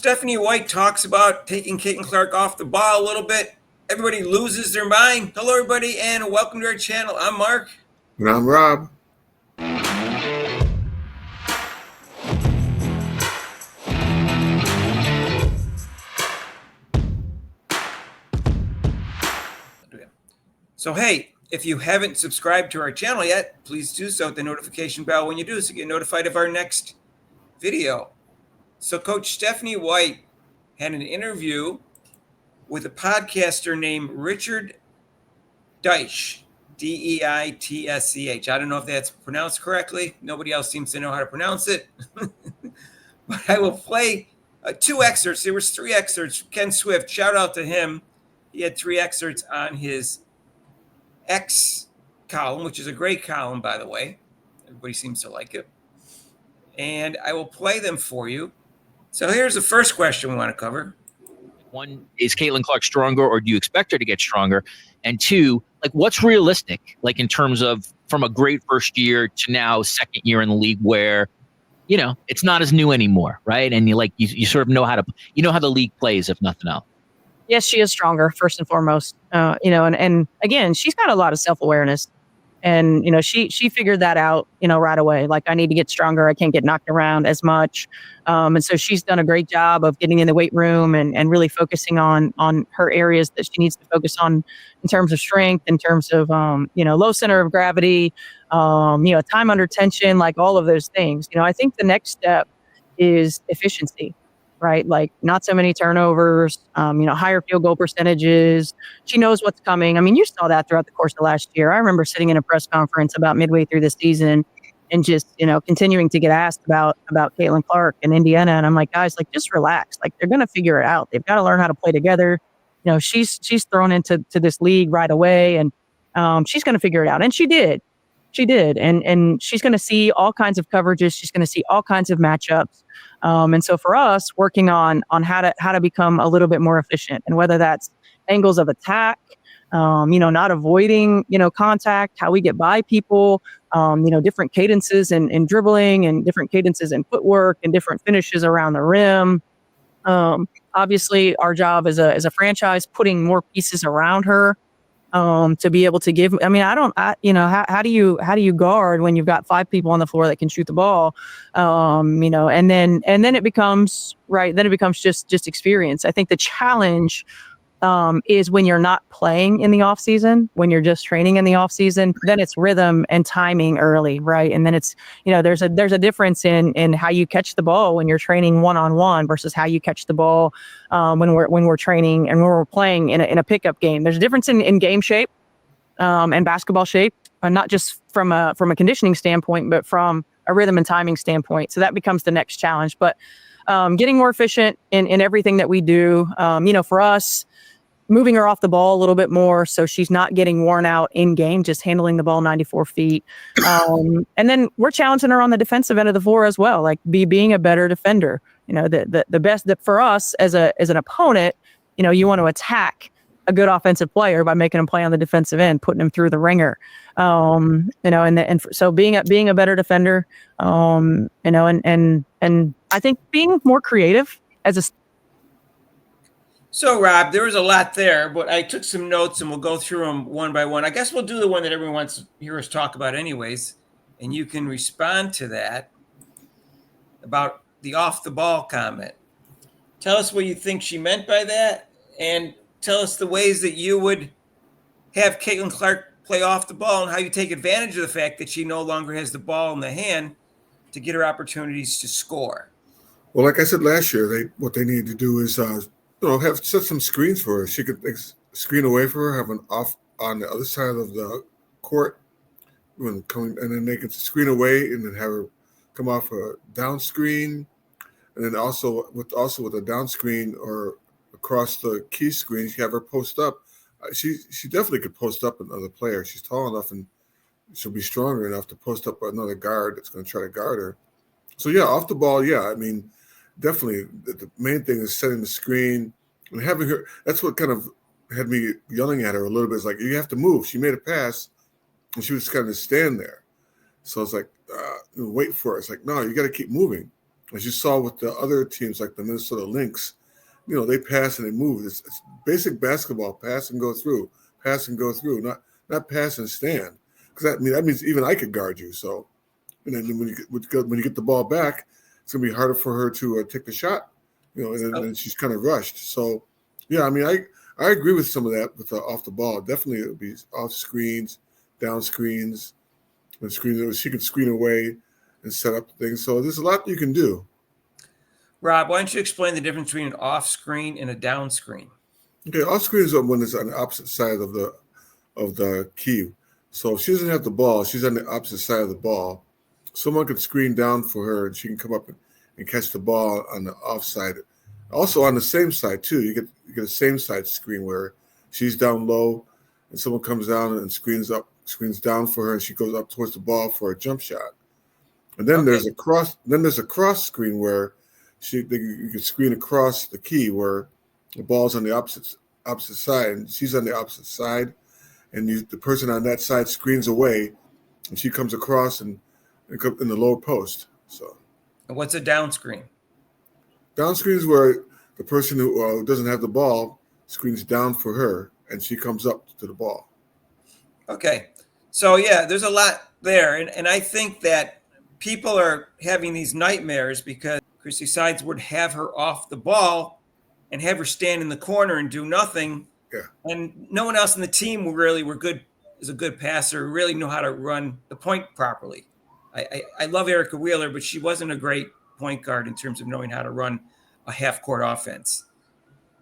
Stephanie White talks about taking Caitlin Clark off the ball a little bit. Everybody loses their mind. Hello, everybody, and welcome to our channel. I'm Mark. And I'm Rob. So, hey, if you haven't subscribed to our channel yet, please do so with the notification bell when you do, so you get notified of our next video. So, Coach Stephanie White had an interview with a podcaster named Richard Deitsch, Deitsch. I don't know if that's pronounced correctly. Nobody else seems to know how to pronounce it. But I will play two excerpts. There was three excerpts. Ken Swift, shout out to him. He had three excerpts on his X column, which is a great column, by the way. Everybody seems to like it. And I will play them for you. So here's the first question we want to cover. One, is Caitlin Clark stronger, or do you expect her to get stronger? And two, like, what's realistic, like, in terms of from a great first year to now second year in the league, where, you know, it's not as new anymore, right? And you sort of know how the league plays, if nothing else. Yes, she is stronger, first and foremost. And again, she's got a lot of self-awareness. And, she figured that out, right away. Like, I need to get stronger. I can't get knocked around as much. And so she's done a great job of getting in the weight room and really focusing on her areas that she needs to focus on in terms of strength, in terms of, low center of gravity, time under tension, like all of those things. I think the next step is efficiency. Right? Like, not so many turnovers, higher field goal percentages. She knows what's coming. I mean, you saw that throughout the course of last year. I remember sitting in a press conference about midway through the season and just, continuing to get asked about Caitlin Clark in Indiana. And I'm like, guys, like, just relax. Like, they're going to figure it out. They've got to learn how to play together. She's thrown into this league right away, and she's going to figure it out. And she did. And she's going to see all kinds of coverages. She's going to see all kinds of matchups. And so for us, working on how to become a little bit more efficient, and whether that's angles of attack, not avoiding, contact, how we get by people, different cadences in dribbling, and different cadences in footwork, and different finishes around the rim. Obviously our job as a franchise, putting more pieces around her, to be able to give. I mean, how do you guard when you've got five people on the floor that can shoot the ball? And then it becomes right. Then it becomes just experience. I think the challenge is when you're not playing in the off season, when you're just training in the off season, then it's rhythm and timing early, right? And then it's, there's a difference in how you catch the ball when you're training one-on-one versus how you catch the ball when we're training and when we're playing in a pickup game. There's a difference in game shape and basketball shape, not just from a conditioning standpoint, but from a rhythm and timing standpoint. So that becomes the next challenge. But getting more efficient in everything that we do, for us, moving her off the ball a little bit more so she's not getting worn out in game, just handling the ball 94 feet. And then we're challenging her on the defensive end of the floor as well, like being a better defender. The best that for us as an opponent, you want to attack a good offensive player by making him play on the defensive end, putting him through the ringer. So being a better defender, and I think being more creative as a. So, Rob, there was a lot there, but I took some notes and we'll go through them one by one. I guess we'll do the one that everyone wants to hear us talk about anyways, and you can respond to that about the off-the-ball comment. Tell us what you think she meant by that, and tell us the ways that you would have Caitlin Clark play off the ball and how you take advantage of the fact that she no longer has the ball in the hand to get her opportunities to score. Well, like I said last year, what they need to do is have set some screens for her. She could screen away for her, have an off on the other side of the court and then they can screen away and then have her come off a down screen, and then also with a down screen or across the key screen, you have her post up. She definitely could post up another player. She's tall enough and she'll be stronger enough to post up another guard that's going to try to guard her. So yeah, off the ball, yeah. I mean, definitely the main thing is setting the screen and having her. That's what kind of had me yelling at her a little bit. It's like, you have to move. She made a pass and she was kind of stand there. So it's like, wait for it. It's like, no, you got to keep moving. as you saw with the other teams like the Minnesota Lynx, they pass and they move. It's basic basketball: pass and go through, not pass and stand. Because that means even I could guard you. So, and then when you get the ball back, it's gonna be harder for her to take the shot. And then she's kind of rushed. So, yeah, I mean, I agree with some of that with off the ball. Definitely, it would be off screens, down screens, and screens. She could screen away and set up things. So there's a lot you can do. Rob, why don't you explain the difference between an off screen and a down screen? Okay, off screen is when it's on the opposite side of the key. So if she doesn't have the ball, she's on the opposite side of the ball. Someone could screen down for her, and she can come up and catch the ball on the offside. Also on the same side too, you get a same side screen where she's down low, and someone comes down and screens down for her, and she goes up towards the ball for a jump shot. And then there's a cross. Then there's a cross screen where you can screen across the key where the ball's on the opposite side, and she's on the opposite side, and the person on that side screens away, and she comes across and in the lower post. So, and what's a down screen? Down screen is where the person who doesn't have the ball screens down for her, and she comes up to the ball. Okay, so yeah, there's a lot there, and I think that people are having these nightmares because Chrissy Sides would have her off the ball and have her stand in the corner and do nothing. Yeah. And no one else in the team is a good passer, really know how to run the point properly. I love Erica Wheeler, but she wasn't a great point guard in terms of knowing how to run a half-court offense.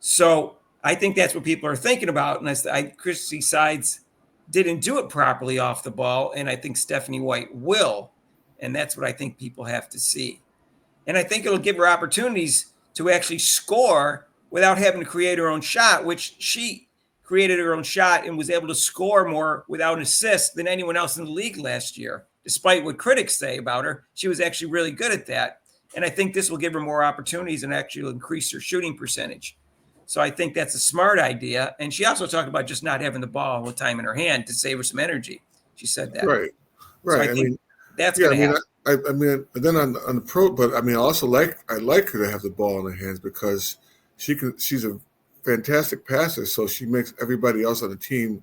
So I think that's what people are thinking about. And Chrissy Sides didn't do it properly off the ball, and I think Stephanie White will. And that's what I think people have to see. And I think it'll give her opportunities to actually score without having to create her own shot, which she created her own shot and was able to score more without an assist than anyone else in the league last year. Despite what critics say about her, she was actually really good at that. And I think this will give her more opportunities and actually increase her shooting percentage. So I think that's a smart idea. And she also talked about just not having the ball all the time in her hand to save her some energy. She said that. Right. So I think that's going to happen. I mean, then on the pro, but I mean, I also like her to have the ball in her hands because she's a fantastic passer, so she makes everybody else on the team,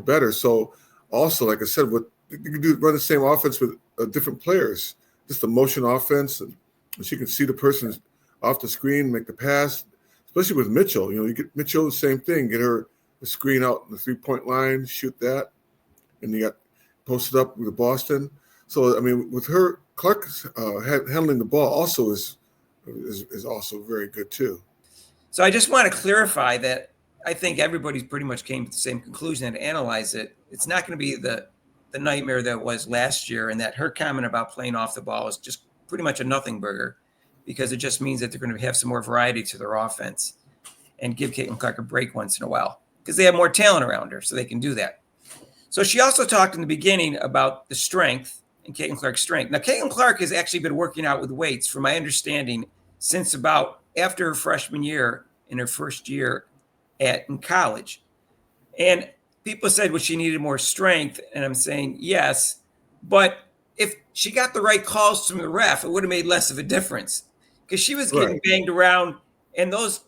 better. So also, like I said, you can run the same offense with different players, just a motion offense, and she can see the person off the screen, make the pass. Especially with Mitchell, you get Mitchell the same thing, get her the screen out in the 3-point line, shoot that, and you got posted up with Boston. So, I mean, with her, Clark handling the ball also is also very good too. So I just want to clarify that I think everybody's pretty much came to the same conclusion and analyze it. It's not going to be the nightmare that it was last year, and that her comment about playing off the ball is just pretty much a nothing burger because it just means that they're going to have some more variety to their offense and give Caitlin Clark a break once in a while because they have more talent around her, so they can do that. So she also talked in the beginning about the strength and Caitlin Clark's strength. Now, Caitlin Clark has actually been working out with weights, from my understanding, since about after her freshman year in her first year in college. And people said, well, she needed more strength. And I'm saying, yes. But if she got the right calls from the ref, it would have made less of a difference because she was getting banged around. And those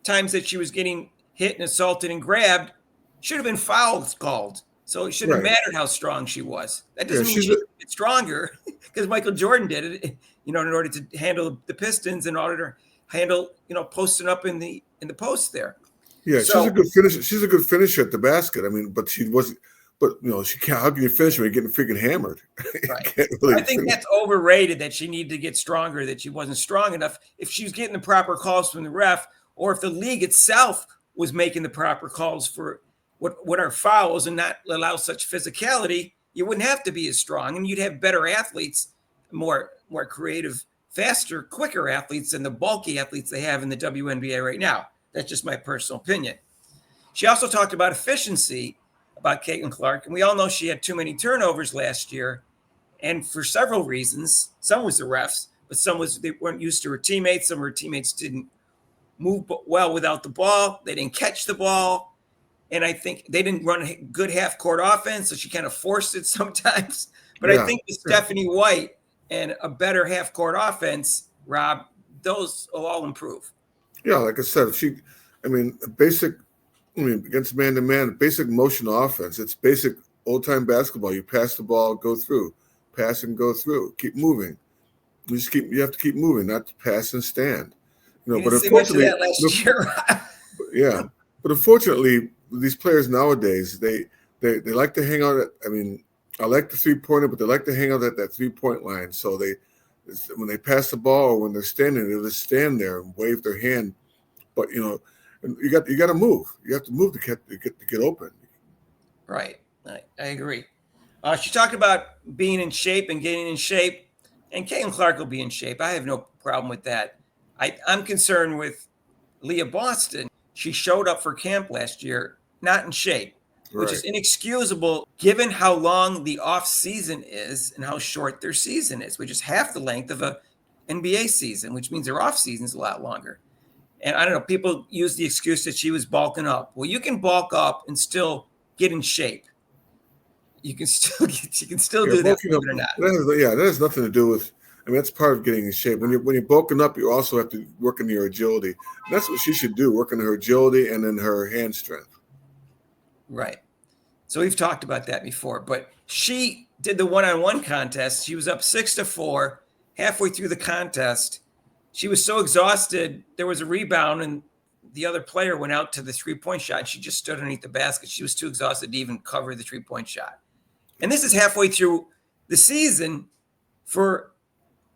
times that she was getting hit and assaulted and grabbed should have been fouls called. So it shouldn't have mattered how strong she was. That doesn't mean she should get stronger because Michael Jordan did it, in order to handle the Pistons, in order to handle, posting up in the post there. Yeah, so, she's a good finisher. She's a good finisher at the basket. I mean, but she wasn't. But she can't. How can you finish when you're getting freaking hammered? Right. I think that's overrated. That she needed to get stronger. That she wasn't strong enough. If she was getting the proper calls from the ref, or if the league itself was making the proper calls for what are fouls and not allow such physicality, you wouldn't have to be as strong, and you'd have better athletes, more creative, faster, quicker athletes than the bulky athletes they have in the WNBA right now. That's just my personal opinion. She also talked about efficiency, about Caitlin Clark, and we all know she had too many turnovers last year, and for several reasons. Some was the refs, but some was they weren't used to her teammates. Some of her teammates didn't move well without the ball. They didn't catch the ball. And I think they didn't run a good half-court offense, so she kind of forced it sometimes. But I think with Stephanie White and a better half court offense, Rob, those will all improve. Yeah, like I said, against man-to-man, basic motion offense. It's basic old-time basketball. You pass the ball, go through, pass and go through, keep moving. You have to keep moving, not to pass and stand. You but didn't see much of unfortunately, that last year. yeah. But unfortunately, these players nowadays, they like to hang out at. I like the 3-pointer, but they like to hang out at that 3-point line. So when they pass the ball or when they're standing, they'll just stand there and wave their hand. But you got to move. You have to move to get open. Right. I agree. She talked about being in shape and getting in shape, and Caitlin Clark will be in shape. I have no problem with that. I'm concerned with Leah Boston. She showed up for camp last year not in shape, which is inexcusable given how long the off season is and how short their season is, which is half the length of a NBA season, which means their off season is a lot longer. And I don't know, people use the excuse that she was bulking up. Well, you can bulk up and still get in shape. You can still do that, believe it or not. That has nothing to do with. That's part of getting in shape. When you're bulking up, you also have to work on your agility. And that's what she should do: work on her agility and then her hand strength. Right. So we've talked about that before. But she did the one-on-one contest. She was up 6-4 halfway through the contest. She was so exhausted. There was a rebound, and the other player went out to the 3-point shot. And she just stood underneath the basket. She was too exhausted to even cover the 3-point shot. And this is halfway through the season for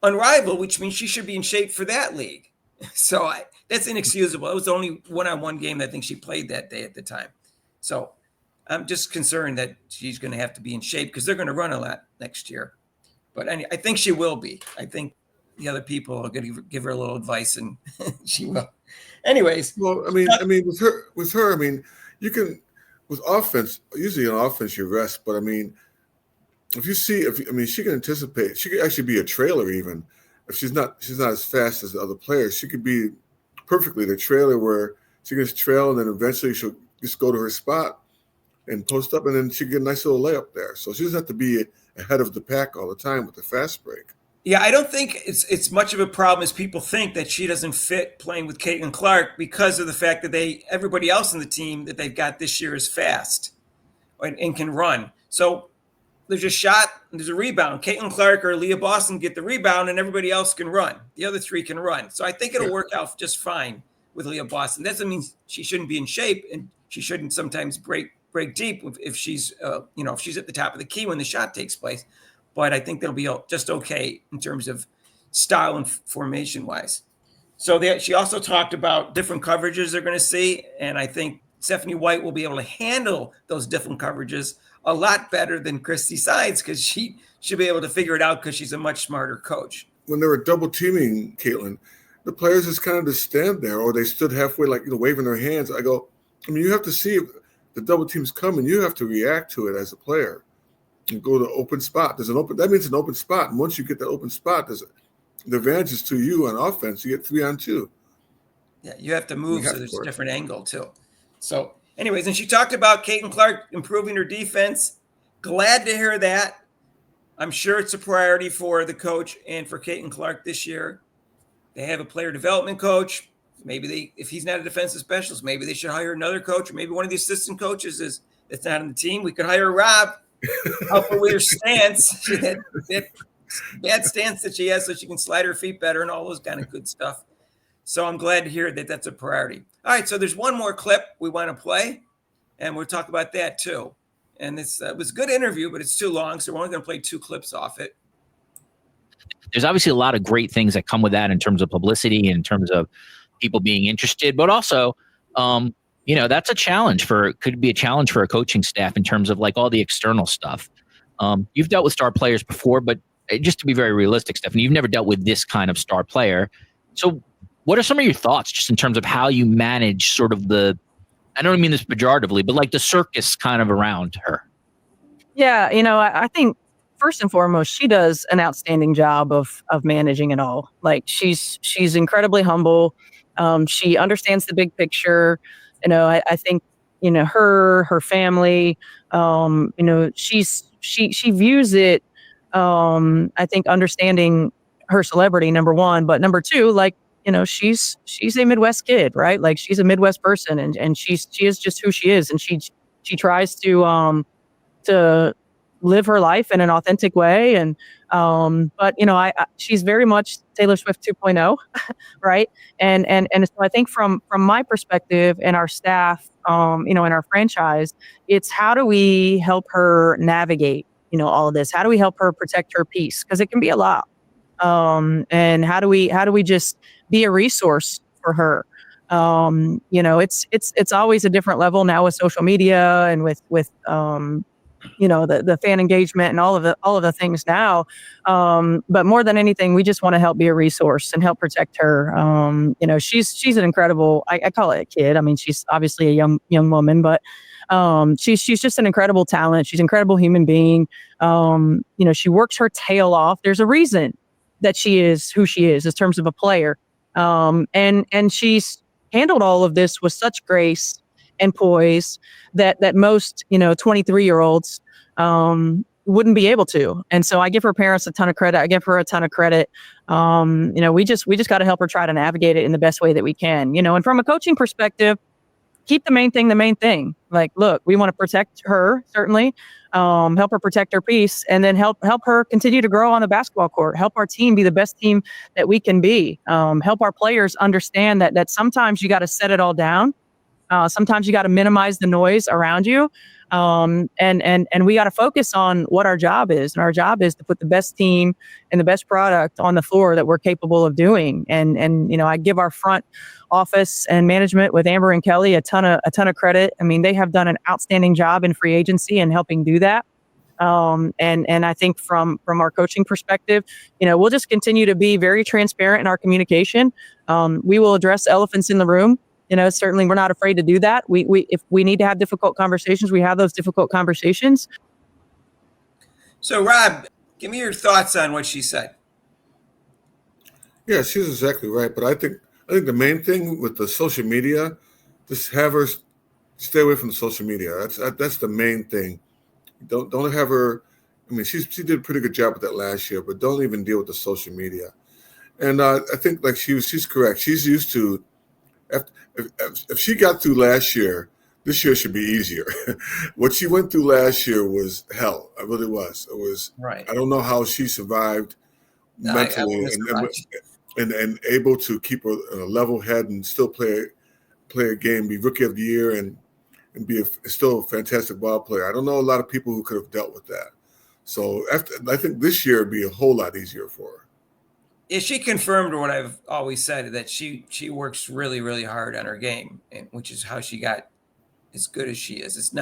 Unrivaled, which means she should be in shape for that league. So that's inexcusable. It was the only one-on-one game I think she played that day at the time. So I'm just concerned that she's going to have to be in shape because they're going to run a lot next year. But I think she will be. I think the other people are going to give her a little advice, and she will. Anyways. Well, with her, you can, with offense, usually on offense you rest, but she can anticipate. She could actually be a trailer even if she's not as fast as the other players. She could be perfectly the trailer where she can just trail and then eventually she'll just go to her spot and post up, and then she get a nice little layup there. So she doesn't have to be ahead of the pack all the time with the fast break. Yeah, I don't think it's much of a problem as people think that she doesn't fit playing with Caitlin Clark because of the fact that everybody else in the team that they've got this year is fast and can run. So there's a shot, there's a rebound. Caitlin Clark or Leah Boston get the rebound, and everybody else can run. The other three can run. So I think it'll work out just fine with Leah Boston. That doesn't mean she shouldn't be in shape, and she shouldn't sometimes break deep if she's if she's at the top of the key when the shot takes place. But I think they'll be just okay in terms of style and formation wise. So she also talked about different coverages they're going to see, and I think Stephanie White will be able to handle those different coverages a lot better than Christy Sides because she should be able to figure it out because she's a much smarter coach. When they were double teaming Caitlin, the players just kind of just stand there, or they stood halfway, waving their hands. I go, you have to see if the double team's coming. You have to react to it as a player and go to open spot. That means an open spot, and once you get that open spot, the advantage is to you on offense. You get 3-on-2. Yeah, you have to move, so there's a different angle too. So, anyways, and she talked about Caitlin Clark improving her defense. Glad to hear that. I'm sure it's a priority for the coach and for Caitlin Clark this year. They have a player development coach. Maybe if he's not a defensive specialist, maybe they should hire another coach, or maybe one of the assistant coaches that's not on the team. We could hire Rob, help her with her stance. That bad stance that she has so she can slide her feet better and all those kind of good stuff. So I'm glad to hear that that's a priority. All right, so there's one more clip we want to play, and we'll talk about that too. And this was a good interview, but it's too long, so we're only going to play 2 clips off it. There's obviously a lot of great things that come with that in terms of publicity, in terms of people being interested, but also, that's could be a challenge for a coaching staff in terms of all the external stuff. You've dealt with star players before, but just to be very realistic, Stephanie, you've never dealt with this kind of star player. So what are some of your thoughts just in terms of how you manage sort of I don't mean this pejoratively, but the circus kind of around her? Yeah, I think first and foremost, she does an outstanding job of managing it all. She's incredibly humble. She understands the big picture. I think, her family, she views it I think understanding her celebrity, number one, but number two, like, she's a Midwest kid, right? Like she's a Midwest person, and she is just who she is, and she tries to live her life in an authentic way. And but she's very much Taylor Swift 2.0, right? And so I think from my perspective and our staff, in our franchise, it's how do we help her navigate, all of this? How do we help her protect her peace? Because it can be a lot. And how do we just be a resource for her? It's always a different level now with social media and with the fan engagement and all of the things now. But more than anything, we just want to help be a resource and help protect her. She's an incredible, I call it a kid. I mean, she's obviously a young woman, but she's just an incredible talent. She's an incredible human being. She works her tail off. There's a reason that she is who she is in terms of a player. And she's handled all of this with such grace and poise that most 23-year-olds wouldn't be able to. And so I give her parents a ton of credit. I give her a ton of credit. We just got to help her try to navigate it in the best way that we can. And from a coaching perspective, keep the main thing. Like, look, we want to protect her, certainly, help her protect her peace, and then help her continue to grow on the basketball court, help our team be the best team that we can be, help our players understand that sometimes you got to set it all down. Sometimes you got to minimize the noise around you. And we got to focus on what our job is. And our job is to put the best team and the best product on the floor that we're capable of doing. And I give our front office and management with Amber and Kelly a ton of credit. I mean, they have done an outstanding job in free agency and helping do that. And I think from our coaching perspective, we'll just continue to be very transparent in our communication. We will address elephants in the room. Certainly we're not afraid to do that. If we need to have difficult conversations, we have those difficult conversations. So Rob, give me your thoughts on what she said. Yeah, she's exactly right. But I think the main thing with the social media, just have her stay away from the social media. That's the main thing. Don't have her. I mean, she did a pretty good job with that last year, but don't even deal with the social media. And I think like she's correct. She's used to. If she got through last year, this year should be easier. What she went through last year was hell. It really was. It was. Right. I don't know how she survived mentally and able to keep a level head and still play a game, be rookie of the year, and be still a fantastic ball player. I don't know a lot of people who could have dealt with that. So I think this year would be a whole lot easier for her. Yeah, she confirmed what I've always said, that she works really, really hard on her game, and which is how she got as good as she is.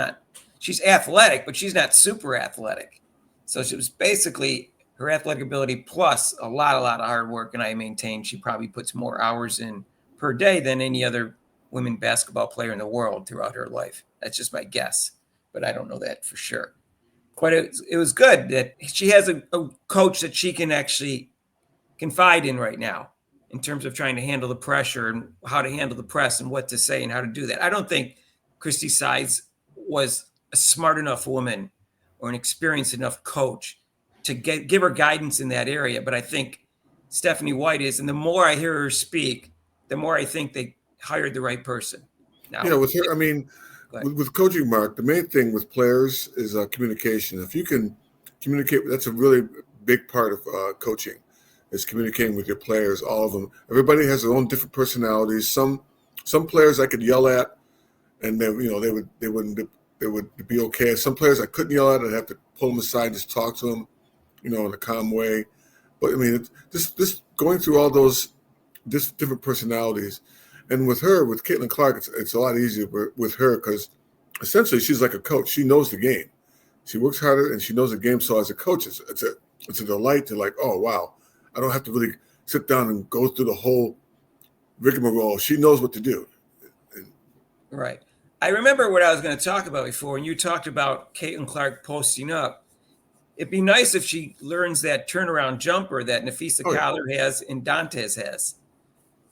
She's athletic, but she's not super athletic. So she was basically her athletic ability plus a lot of hard work. And I maintain she probably puts more hours in per day than any other women basketball player in the world throughout her life. That's just my guess, but I don't know that for sure. It was good that she has a coach that she can actually confide in right now in terms of trying to handle the pressure and how to handle the press and what to say and how to do that. I don't think Christy Sides was a smart enough woman or an experienced enough coach to give her guidance in that area. But I think Stephanie White is, and the more I hear her speak, the more I think they hired the right person. Now, with her, I mean, with coaching, Mark, the main thing with players is communication. If you can communicate, that's a really big part of coaching. Is communicating with your players, all of them. Everybody has their own different personalities. Some players I could yell at, and they would be okay. Some players I couldn't yell at. I'd have to pull them aside and just talk to them, in a calm way. But I mean, this going through all those different personalities, and with Caitlin Clark, it's a lot easier with her because essentially she's like a coach. She knows the game. She works harder and she knows the game. So as a coach, it's a delight to like, oh wow. I don't have to really sit down and go through the whole rigmarole. She knows what to do. Right. I remember what I was going to talk about before, and you talked about Caitlin Clark posting up. It'd be nice if she learns that turnaround jumper that Nafisa Collar has and Dantes has.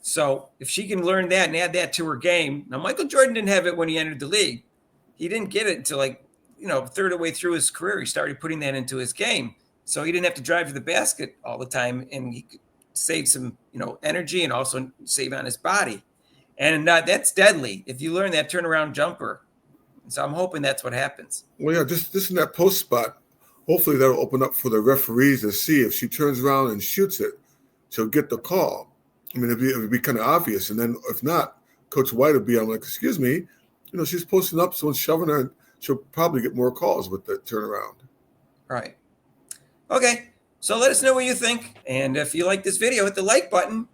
So if she can learn that and add that to her game. Now, Michael Jordan didn't have it when he entered the league. He didn't get it until third of the way through his career. He started putting that into his game. So he didn't have to drive to the basket all the time, and he could save some, energy and also save on his body. And that's deadly if you learn that turnaround jumper. So I'm hoping that's what happens. Well, yeah, just in that post spot, hopefully that'll open up for the referees to see if she turns around and shoots it, she'll get the call. I mean, it'd be kind of obvious. And then if not, Coach White will be, I'm like, excuse me, she's posting up, someone's shoving her, and she'll probably get more calls with the turnaround. Right. Okay. So let us know what you think. And if you like this video, hit the like button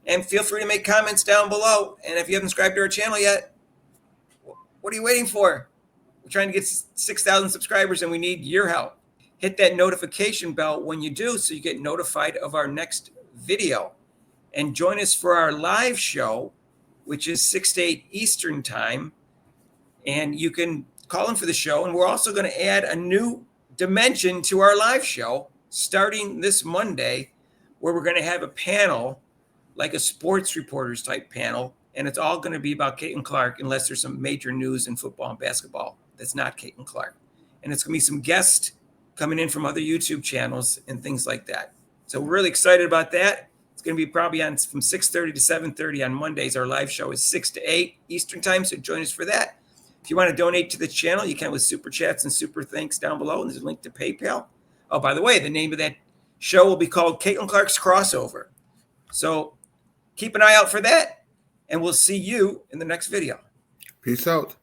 and feel free to make comments down below. And if you haven't subscribed to our channel yet, what are you waiting for? We're trying to get 6,000 subscribers and we need your help. Hit that notification bell when you do so you get notified of our next video. And join us for our live show, which is 6 to 8 Eastern time. And you can call in for the show. And we're also going to add a new dimension to our live show starting this Monday, where we're going to have a panel, like a sports reporters type panel. And it's all going to be about Caitlin Clark, unless there's some major news in football and basketball that's not Caitlin Clark. And it's going to be some guests coming in from other YouTube channels and things like that. So we're really excited about that. It's going to be probably on from 6:30 to 7:30 on Mondays. Our live show is 6 to 8 Eastern time, so join us for that. If you want to donate to the channel, you can with super chats and super thanks down below. And there's a link to PayPal. Oh, by the way, the name of that show will be called Caitlin Clark's Crossover. So keep an eye out for that, and we'll see you in the next video. Peace out.